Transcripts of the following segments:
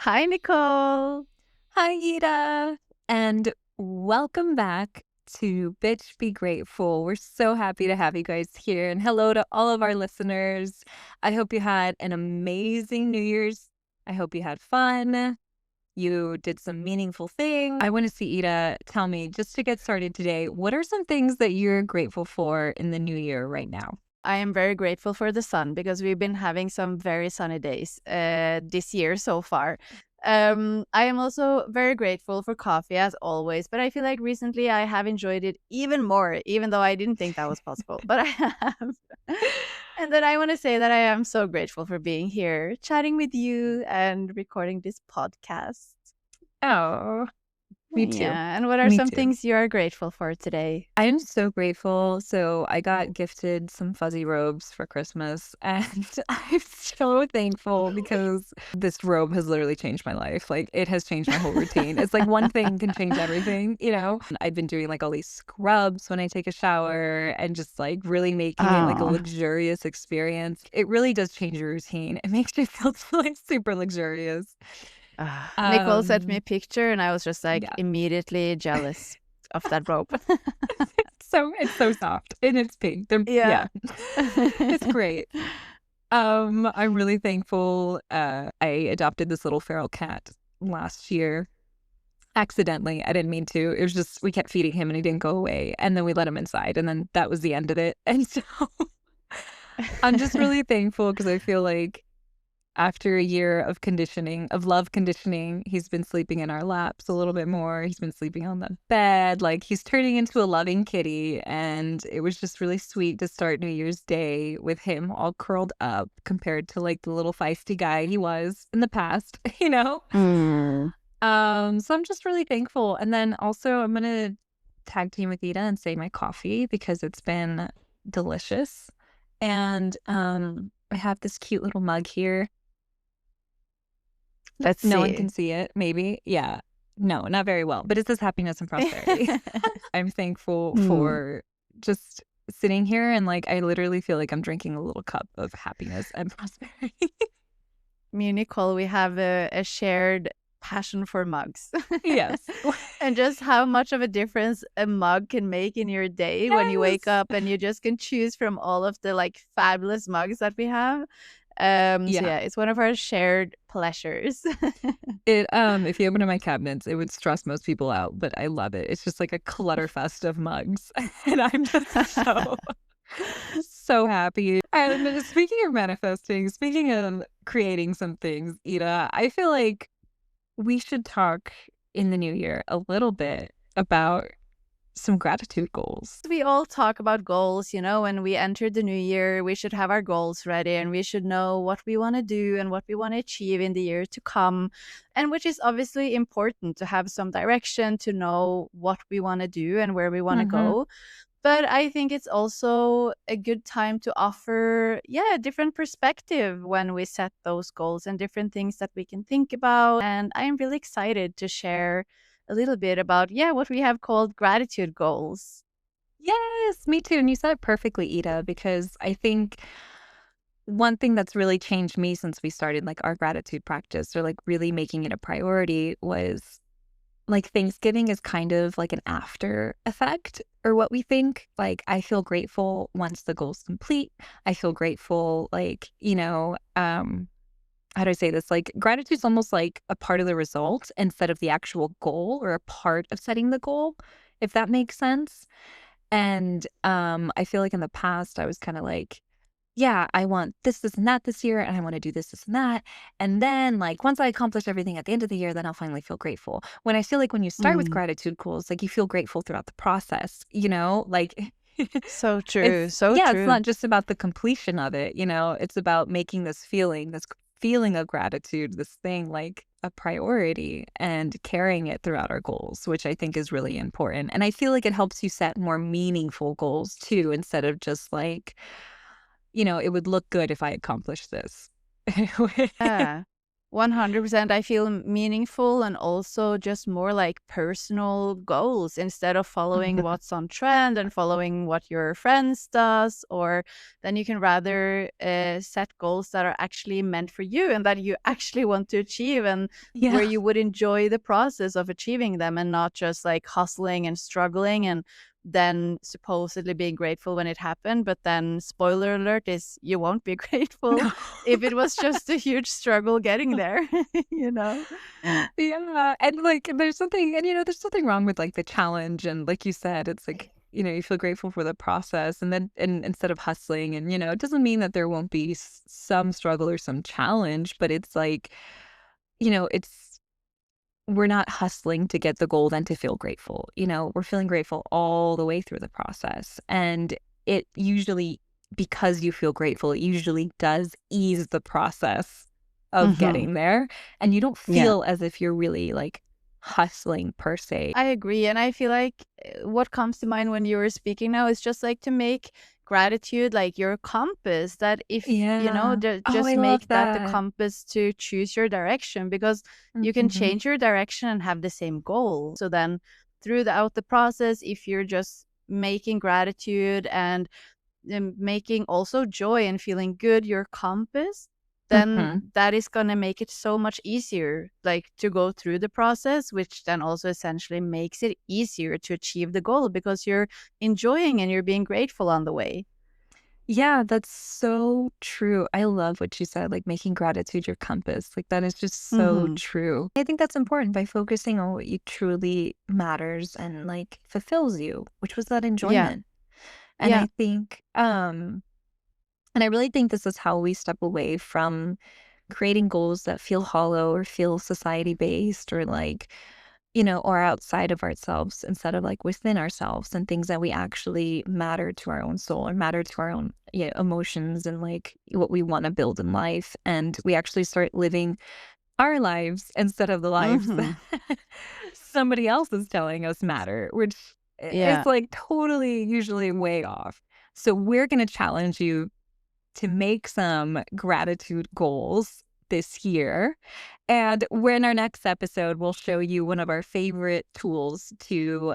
Hi, Nicole. Hi, Ida, and welcome back to Bitch Be Grateful. We're so happy to have you guys here, and hello to all of our listeners. I hope you had an amazing New Year's. I hope you had fun. You did some meaningful things. I want to see Ida tell me, just to get started today, what are some things that you're grateful for in the new year right now? I am very grateful for the sun because we've been having some very sunny days this year so far. I am also very grateful for coffee as always, but I feel like recently I have enjoyed it even more, even though I didn't think that was possible, but I have. And then I want to say that I am so grateful for being here, chatting with you and recording this podcast. Oh, me too. Yeah. And what are Me some too. things you are grateful for today? I am so grateful. So I got gifted some fuzzy robes for Christmas, and I'm so thankful because this robe has literally changed my life. Like, it has changed my whole routine. It's like one thing can change everything, you know? I've been doing like all these scrubs when I take a shower and just like really making it like a Oh. luxurious experience. It really does change your routine. It makes you feel like super luxurious. Nicole sent me a Um, picture and I was just like yeah. immediately jealous of that rope. It's so soft and it's pink. Yeah. Yeah. It's great. I'm really thankful. I adopted this little feral cat last year accidentally. I didn't mean to. It was just we kept feeding him and he didn't go away. And then we let him inside and then that was the end of it. And so I'm just really thankful because I feel like after a year of conditioning, of love conditioning, he's been sleeping in our laps a little bit more. He's been sleeping on the bed. Like, he's turning into a loving kitty. And it was just really sweet to start New Year's Day with him all curled up compared to like the little feisty guy he was in the past, you know? Mm. So I'm just really thankful. And then also I'm gonna tag team with Ida and say my coffee because it's been delicious. And I have this cute little mug here. Let's No one can see. see it, maybe. Yeah. No, not very well, but it says happiness and prosperity. I'm thankful Mm. for just sitting here and, like, I literally feel like I'm drinking a little cup of happiness and prosperity. Me and Nicole, we have a shared passion for mugs. Yes. And just how much of a difference a mug can make in your day when you wake Yes. up and you just can choose from all of the like fabulous mugs that we have. So Yeah. yeah, it's one of our shared pleasures. If you open up my cabinets, it would stress most people out, but I love it. It's just like a clutter fest of mugs, and I'm just so happy. And speaking of manifesting, speaking of creating some things, Ida, I feel like we should talk in the new year a little bit about some gratitude goals. We all talk about goals, when we enter the new year, we should have our goals ready and we should know what we want to do and what we want to achieve in the year to come. And which is obviously important to have some direction, to know what we want to do and where we want to Mhm. go. But I think it's also a good time to offer, a different perspective when we set those goals and different things that we can think about. And I am really excited to share a little bit about, what we have called gratitude goals. Yes, me too, and you said it perfectly, Ida, because I think one thing that's really changed me since we started, like, our gratitude practice or, like, really making it a priority was, like, Thanksgiving is kind of like an after effect or what we think. Like, I feel grateful once the goal's complete. I feel grateful, like, how do I say this? Like, gratitude's almost like a part of the result instead of the actual goal or a part of setting the goal, if that makes sense. And, I feel like in the past, I was kinda like, "Yeah, I want this, this, and that this year, and I wanna do this, this, and that." And then, like, once I accomplish everything at the end of the year, then I'll finally feel grateful. When I feel like when you start with Mm. gratitude goals, like, you feel grateful throughout the process, you know? Like, So true. So it's true. not just about the completion of it, you know? It's about making this feeling of gratitude, this thing, like, a priority and carrying it throughout our goals, which I think is really important. And I feel like it helps you set more meaningful goals too, instead of just like, it would look good if I accomplished this. Yeah. 100%. I feel meaningful and also just more like personal goals instead of following Mhm. what's on trend and following what your friends does. Or then you can rather set goals that are actually meant for you and that you actually want to achieve, and where Yeah. you would enjoy the process of achieving them and not just like hustling and struggling and then supposedly being grateful when it happened. But then, spoiler alert, is you won't be grateful No. if it was just a huge struggle getting there, you know? Yeah, and, like, there's something and, there's nothing wrong with, like, the challenge, and like you said, it's like, you feel grateful for the process, and then and instead of hustling and, it doesn't mean that there won't be some struggle or some challenge, but it's like, it's we're not hustling to get the goal then to feel grateful, we're feeling grateful all the way through the process, and it usually because you feel grateful, it usually does ease the process of Mhm. getting there, and you don't Yeah. feel as if you're really, like, hustling per se. I agree, and I feel like what comes to mind when you were speaking now is just like to make gratitude like your compass. That if Yeah. Oh, I just love make that the that. compass to choose your direction, because you can Mhm. change your direction and have the same goal. So then, throughout the process, if you're just making gratitude and making also joy and feeling good your compass, then Mhm. that is going to make it so much easier like to go through the process, which then also essentially makes it easier to achieve the goal because you're enjoying and you're being grateful on the way. Yeah, that's so true. I love what you said, like, making gratitude your compass, like, that is just so Mhm. true. I think that's important by focusing on what you truly matters and, like, fulfills you, which was that Yeah. enjoyment. And Yeah. I think, and I really think this is how we step away from creating goals that feel hollow or feel society based or like, or outside of ourselves instead of like within ourselves and things that we actually matter to our own soul or matter to our own emotions and like what we want to build in life. And we actually start living our lives instead of the lives that Mhm. somebody else is telling us matter, which is Yeah. like totally usually way off. So we're going to challenge you to make some gratitude goals this year. And we're in our next episode, we'll show you one of our favorite tools to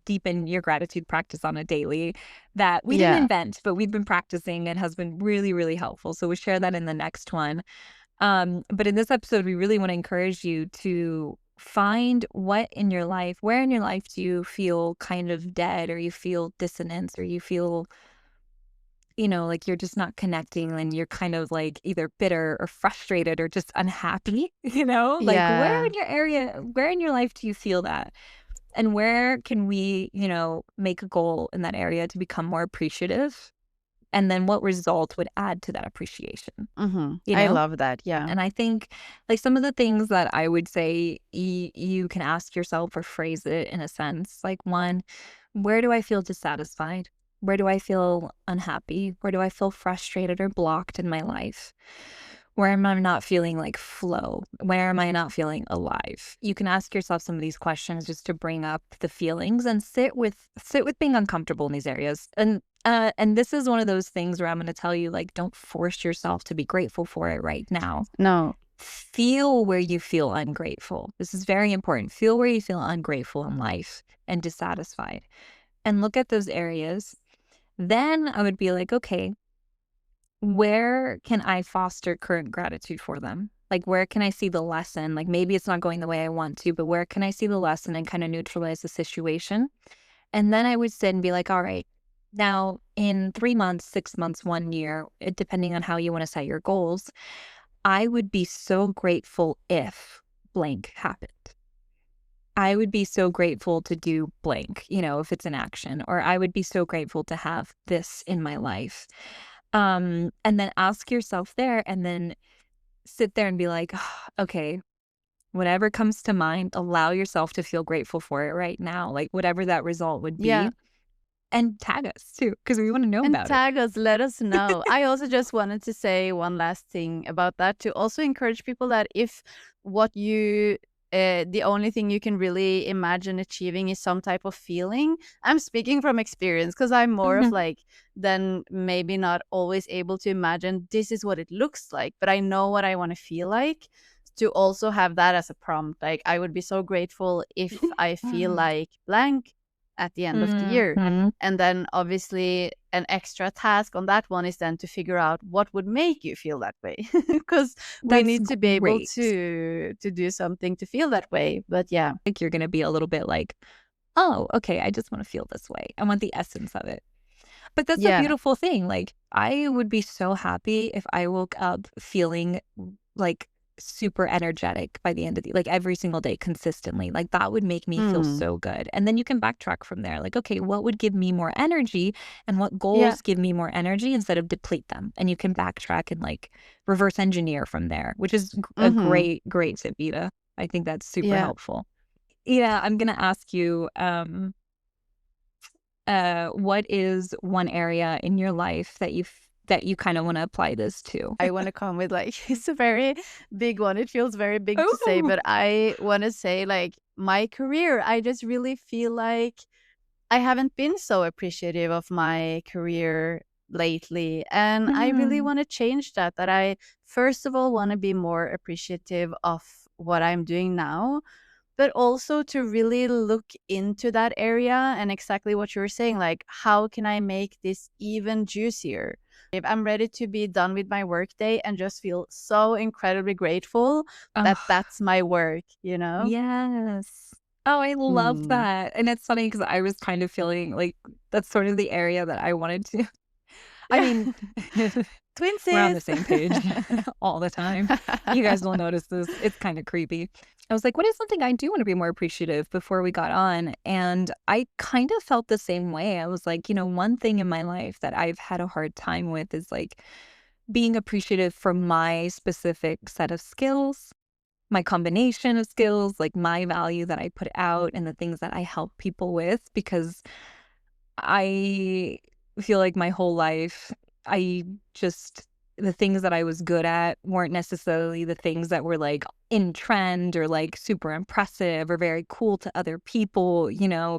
deepen your gratitude practice on a daily that we didn't Yeah. invent, but we've been practicing and has been really, really helpful. So we'll share that in the next one. But in this episode, we really want to encourage you to find where in your life do you feel kind of dead or you feel dissonance or you feel like you're just not connecting and you're kind of like either bitter or frustrated or just unhappy, like Yeah. where in your life do you feel that? And where can we, make a goal in that area to become more appreciative? And then what result would add to that appreciation, Mhm. you I know? love that. Yeah. And I think like some of the things that I would say you can ask yourself or phrase it in a sense, like one, where do I feel dissatisfied? Where do I feel unhappy? Where do I feel frustrated or blocked in my life? Where am I not feeling like flow? Where am I not feeling alive? You can ask yourself some of these questions just to bring up the feelings and sit with being uncomfortable in these areas. And this is one of those things where I'm going to tell you like don't force yourself to be grateful for it right now. No. Feel where you feel ungrateful. This is very important. Feel where you feel ungrateful in life and dissatisfied and look at those areas. Then I would be like, okay, where can I foster current gratitude for them? Like, where can I see the lesson? Like, maybe it's not going the way I want to, but where can I see the lesson and kind of neutralize the situation? And then I would sit and be like, all right, now in 3 months, 6 months, 1 year, depending on how you want to set your goals, I would be so grateful if blank happened. I would be so grateful to do blank, if it's an action, or I would be so grateful to have this in my life. And then ask yourself there and then sit there and be like, "Ah, okay, whatever comes to mind, allow yourself to feel grateful for it right now, like whatever that result would be. Yeah. And tag us too, because we want to know And about it. tag us, let us know. I also just wanted to say one last thing about that, to also encourage people that if what you the only thing you can really imagine achieving is some type of feeling. I'm speaking from experience because I'm more of Mhm. like, then maybe not always able to imagine this is what it looks like, but I know what I want to feel like. to also have that as a prompt. Like, I would be so grateful if I feel like blank at the end of the year. And then obviously an extra task on that one is then to figure out what would make you feel that way, because we That's need to be able great. to do something to feel that way. But yeah, Like you're going to be a little bit like, oh, okay, I just want to feel this way. I want the essence of it. But that's a yeah, beautiful thing. Like, I would be so happy if I woke up feeling like super energetic by the end of the like every single day consistently. Like, that would make me feel so good. And then you can backtrack from there. Like, okay, what would give me more energy and what yeah, goals give me more energy instead of deplete them? And you can backtrack and like reverse engineer from there, which is a great, great tip, Ida. I think that's super yeah. helpful. Yeah, I'm gonna ask you, what is one area in your life that you kind of want to apply this to? I want to come with like, it's a very big one. It feels very big to say, Oh. but I want to say like my career. I just really feel like I haven't been so appreciative of my career lately. And I really Mm. want to change that. That I, first of all, want to be more appreciative of what I'm doing now, but also to really look into that area and exactly what you were saying, like, how can I make this even juicier? If I'm ready to be done with my workday and just feel so incredibly grateful that Oh, that's my work, you know? yes. Oh, I love Mm. that. And it's funny because I was kind of feeling like that's sort of the area that I wanted to. I Yeah. mean, we're on the Twinsies. same page all the time. You guys will notice this. It's kind of creepy. I was like, what is something I do want to be more appreciative before we got on? And I kind of felt the same way. I was like, one thing in my life that I've had a hard time with is like being appreciative for my specific set of skills, my combination of skills, like my value that I put out and the things that I help people with, because I feel like my whole life, I just the things that I was good at weren't necessarily the things that were like in trend or like super impressive or very cool to other people,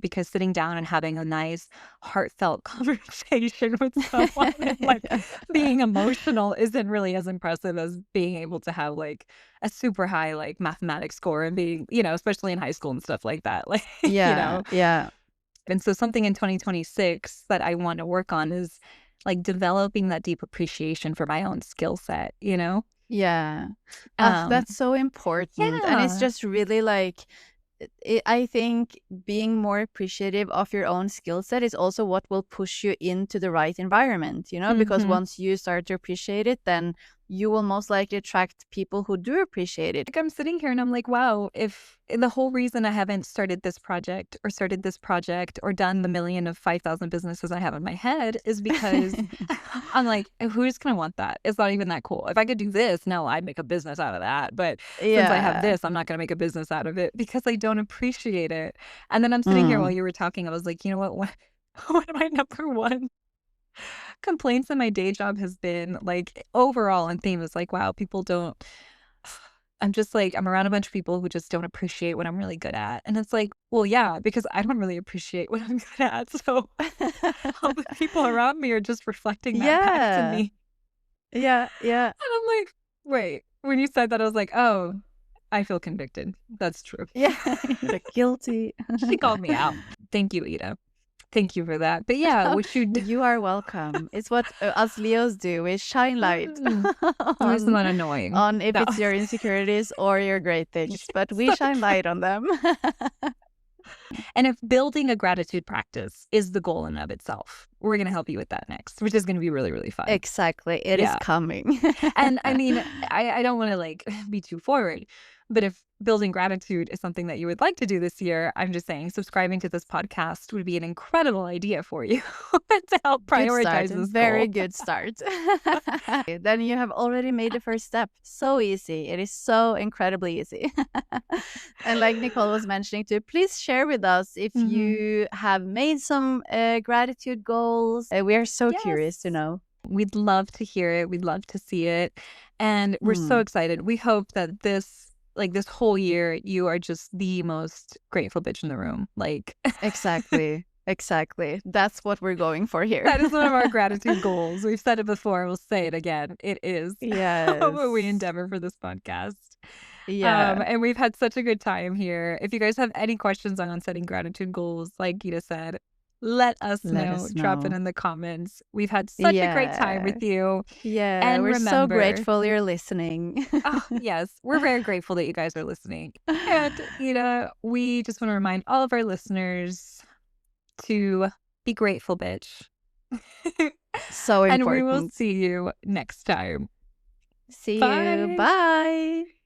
because sitting down and having a nice heartfelt conversation with someone and like being emotional isn't really as impressive as being able to have like a super high like mathematics score and being, especially in high school and stuff like that. Like, Yeah, yeah, and so something in 2026 that I want to work on is like developing that deep appreciation for my own skill set, yeah. Um, That's so important. And it's yeah. just really like, I think being more appreciative of your own skill set is also what will push you into the right environment, because Mhm. once you start to appreciate it, then you will most likely attract people who do appreciate it. Like, I'm sitting here and I'm like, wow, if the whole reason I haven't started this project or done the million of 5,000 businesses I have in my head is because I'm like, who's going to want that? It's not even that cool. If I could do this, no, I'd make a business out of that. But since I have Yeah. this, I'm not going to make a business out of it because I don't appreciate it. And then I'm sitting here while Mm. you were talking, I was like, you know what? One of my number one complaints in my day job has been like overall and theme is like, wow, people don't. I'm just like, I'm around a bunch of people who just don't appreciate what I'm really good at. And it's like, well, yeah, because I don't really appreciate what I'm good at. So all the people around me are just reflecting that back to Yeah. me. Yeah, yeah. And I'm like, wait, when you said that, I was like, oh, I feel convicted. That's true. Yeah. You're like, guilty. She called me out. Thank you, Ida. Thank you for that. But yeah, we should. You are welcome. It's what us Leos do. We shine light Mm, isn't on that annoying? on if No. it's your insecurities or your great things, but we So shine true. light on them. And if building a gratitude practice is the goal in and of itself, we're going to help you with that next, which is going to be really, really fun. Exactly. It is Yeah. coming. And I mean, I don't want to like be too forward, but if building gratitude is something that you would like to do this year, I'm just saying subscribing to this podcast would be an incredible idea for you to help Good start. prioritize this Very goal. good start. Then you have already made the first step. So easy. It is so incredibly easy. And like Nicole was mentioning too, please share with us if Hmm. you have made some gratitude goals. We are so curious to Yes. know. We'd love to hear it. We'd love to see it. And we're so Mm, excited. We hope that this whole year, you are just the most grateful bitch in the room. Like, exactly. Exactly. That's what we're going for here. that is one of our gratitude goals. We've said it before. We'll say it again. It is what we Yes. endeavor for this podcast. Yeah. And we've had such a good time here. If you guys have any questions on setting gratitude goals, like Gita said, let us Let know. us Drop it know. in the comments. We've had such a great time Yeah. with you. Yeah. And We're so remember, grateful you're listening. oh, yes, we're very grateful that you guys are listening. And, we just want to remind all of our listeners to be grateful, bitch. So And we will important. see you next time. See you. Bye. Bye.